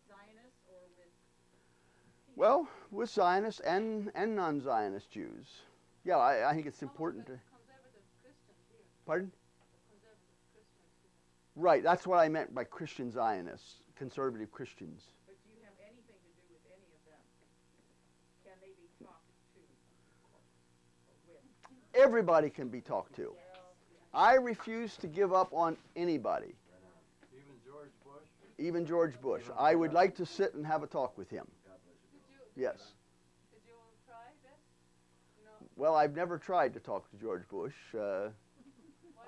Zionists or with people? Well, with Zionists and non-Zionist Jews. Yeah, I think it's important to... Conservative Christians here. Pardon? Conservative Christians here. Right, that's what I meant by Christian Zionists, conservative Christians. But do you have anything to do with any of them? Can they be talked to or with? Everybody can be talked to. I refuse to give up on anybody. Even George Bush? Even George Bush. I would like to sit and have a talk with him. Yes. Did you try this? No. Well, I've never tried to talk to George Bush.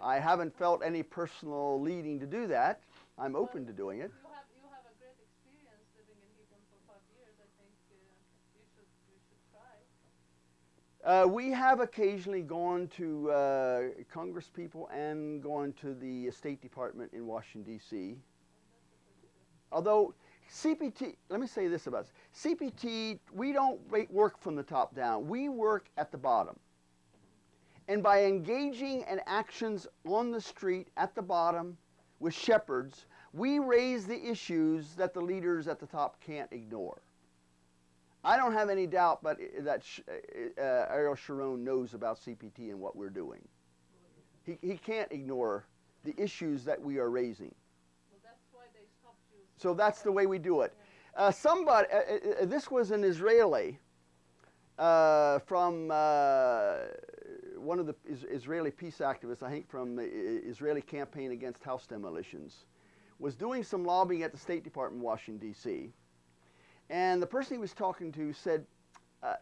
I haven't felt any personal leading to do that. I'm open to doing it. You have a great experience living in Hebron for 5 years. I think you should try. We have occasionally gone to Congress people and gone to the State Department in Washington, D.C. Although CPT, let me say this about CPT, we don't work from the top down. We work at the bottom. And by engaging in actions on the street at the bottom with shepherds, we raise the issues that the leaders at the top can't ignore. I don't have any doubt but that Ariel Sharon knows about CPT and what we're doing. He can't ignore the issues that we are raising. Well, that's why they stopped you. So that's the way we do it. This was an Israeli from one of the Israeli peace activists, I think from the Israeli Campaign Against House Demolitions, was doing some lobbying at the State Department in Washington, D.C. And the person he was talking to said,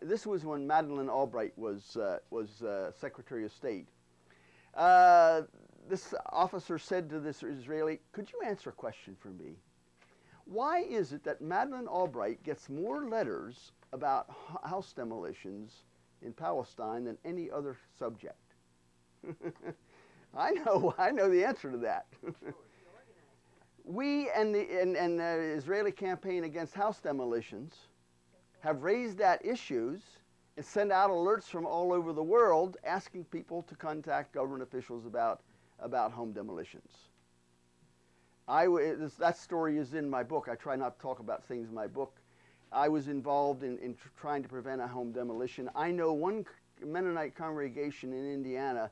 this was when Madeleine Albright was Secretary of State. This officer said to this Israeli, could you answer a question for me? Why is it that Madeleine Albright gets more letters about house demolitions in Palestine than any other subject? I know the answer to that. We and the Israeli Campaign Against House Demolitions have raised that issues and send out alerts from all over the world asking people to contact government officials about home demolitions. That story is in my book. I try not to talk about things in my book. I was involved in trying to prevent a home demolition. I know one Mennonite congregation in Indiana,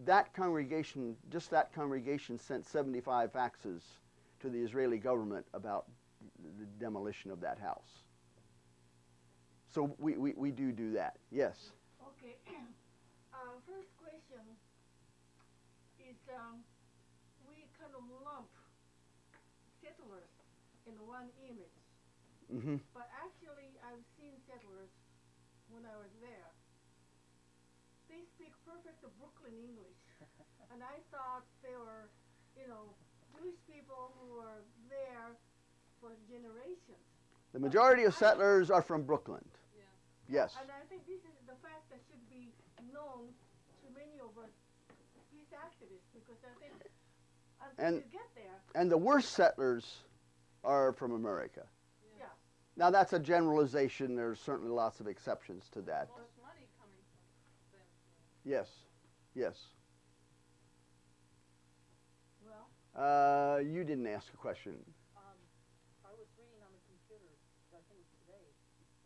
that congregation, just that congregation sent 75 faxes to the Israeli government about the demolition of that house. So we do that. Yes? Okay. First question is we kind of lump settlers in one image. Mm-hmm. But actually, I've seen settlers when I was there. They speak perfect Brooklyn English. And I thought they were, Jewish people who were there for generations. The majority of settlers are from Brooklyn. Yeah. Yes. And I think this is the fact that should be known to many of us peace activists, because I think until you get there. And the worst settlers are from America. Yeah. Now that's a generalization. There's certainly lots of exceptions to that. Most money coming from them. Yes. Yes. Well. You didn't ask a question. I was reading on the computer, I think it was today,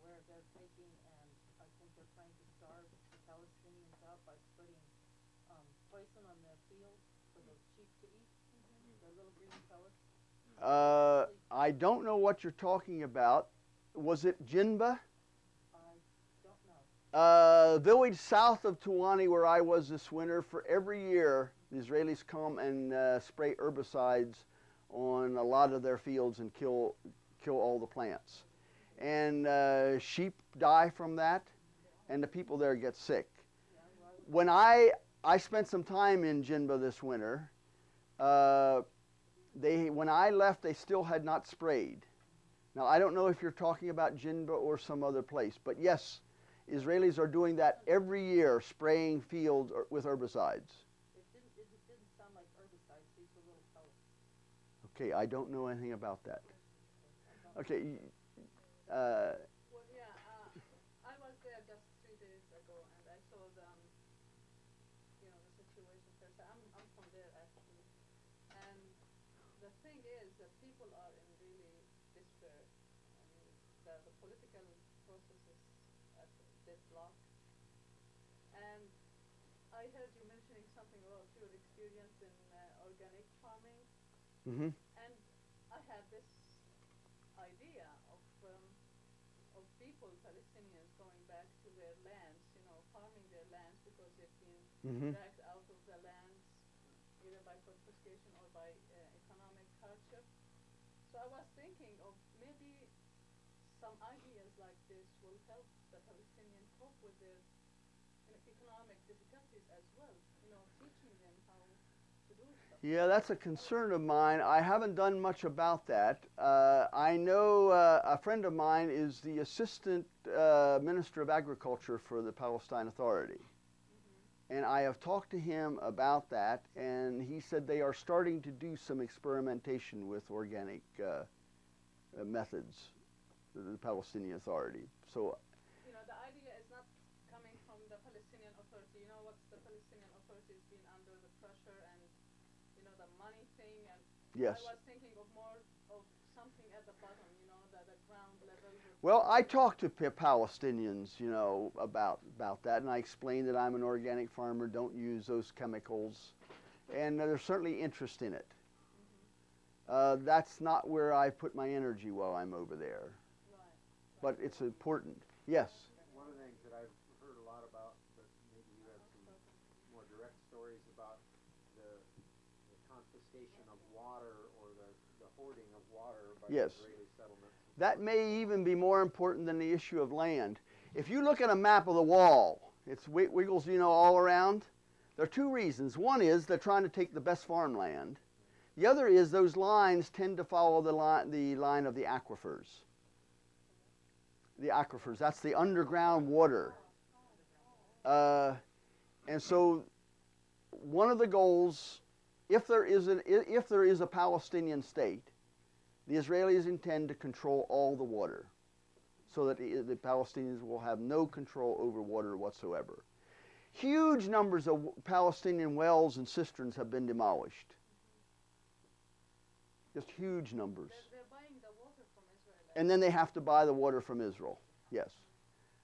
where they're taking and I think they're trying to starve the Palestinians out by spreading poison on their fields for the sheep to eat, the little green pellets. I don't know what you're talking about. Was it Jinba? I don't know. Village south of Tuwani, where I was this winter, for every year the Israelis come and spray herbicides on a lot of their fields and kill all the plants. And sheep die from that, and the people there get sick. When I spent some time in Jinba this winter, when I left, they still had not sprayed. Now, I don't know if you're talking about Jinba or some other place, but yes, Israelis are doing that every year, spraying fields with herbicides. It didn't sound like herbicides, these were little pellets. Okay, I don't know anything about that. Okay. Well, yeah, I was there just 3 days ago, and I saw the situation first. I'm from there actually, and the thing is that people are in really desperate there. I mean, the political process is at a deadlock. And I heard you mentioning something about your experience in organic farming. Mm-hmm. And I had this idea of people, Palestinians, going back to their lands, you know, farming their lands because they've been Mm-hmm. dragged out of the lands either by confiscation or by economic hardship. So I was thinking of maybe some ideas like this will help the Palestinians cope with their economic difficulties as well, you know, teaching them how to do stuff. Yeah, that's a concern of mine. I haven't done much about that. I know a friend of mine is the assistant minister of agriculture for the Palestine Authority. And I have talked to him about that, and he said they are starting to do some experimentation with organic methods, the Palestinian Authority. So, you know, the idea is not coming from the Palestinian Authority. You know what, the Palestinian Authority has been under the pressure and, you know, the money thing. And yes. I was thinking of more of something at the bottom, you know, the ground level. Well, I talked to Palestinians, you know, about that, and I explained that I'm an organic farmer, don't use those chemicals, and there's certainly interest in it. That's not where I put my energy while I'm over there, but it's important. Yes? One of the things that I've heard a lot about, but maybe you have some more direct stories about the confiscation of water or the hoarding of water by Yes. Israeli settlements. That may even be more important than the issue of land. If you look at a map of the wall, it's wiggles, you know, all around. There are two reasons. One is they're trying to take the best farmland. The other is those lines tend to follow the line of the aquifers. The aquifers, that's the underground water. And so one of the goals, if there is a Palestinian state, the Israelis intend to control all the water so that the Palestinians will have no control over water whatsoever. Huge numbers of Palestinian wells and cisterns have been demolished. Just huge numbers. They're buying the water from Israel. And then they have to buy the water from Israel. Yes.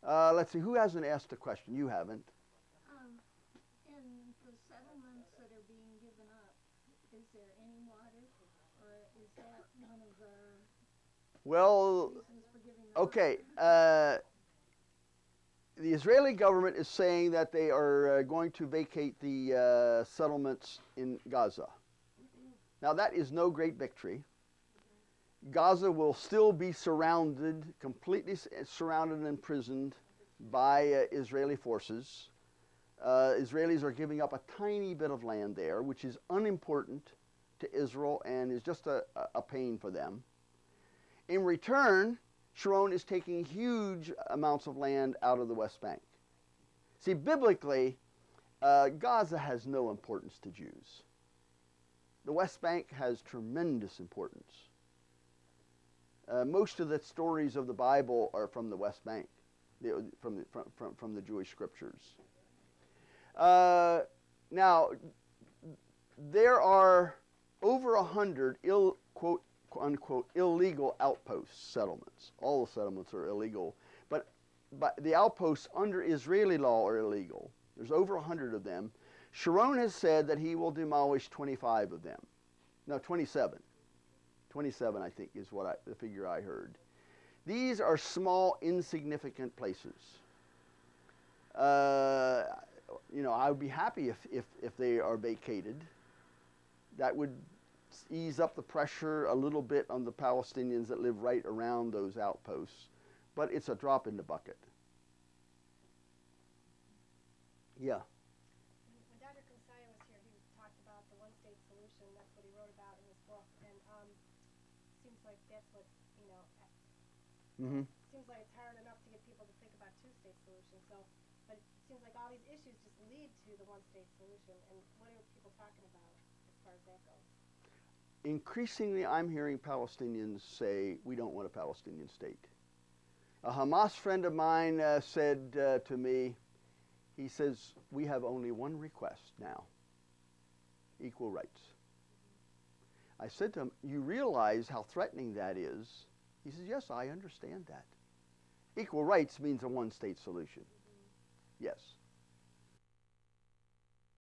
Let's see, who hasn't asked a question? You haven't. In the settlements that are being given up, is there any water? Or is that one of the Well, reasons for giving them okay. up? The Israeli government is saying that they are going to vacate the settlements in Gaza. Now, that is no great victory. Gaza will still be surrounded, completely surrounded and imprisoned by Israeli forces. Israelis are giving up a tiny bit of land there, which is unimportant to Israel and is just a pain for them. In return, Sharon is taking huge amounts of land out of the West Bank. See, biblically, Gaza has no importance to Jews. The West Bank has tremendous importance. Most of the stories of the Bible are from the West Bank, from the Jewish scriptures. Now, there are over 100 quote unquote illegal outpost settlements. All the settlements are illegal, but the outposts under Israeli law are illegal. There's over 100 of them. Sharon has said that he will demolish 25 of them. No, 27. 27, I think, is the figure I heard. These are small, insignificant places. You know, I would be happy if they are vacated. That would ease up the pressure a little bit on the Palestinians that live right around those outposts. But it's a drop in the bucket. Yeah. When Dr. Consai was here, he talked about the one-state solution. That's what he wrote about in his book. And seems like that's what, you know, seems like it's hard enough to get people to think about two-state solutions. So, but it seems like all these issues just lead to the one-state solution. And what are people talking about as far as that goes? Increasingly, I'm hearing Palestinians say, we don't want a Palestinian state. A Hamas friend of mine said to me, he says, we have only one request now, equal rights. I said to him, you realize how threatening that is He says, yes, I understand that. Equal rights means a one-state solution. Yes.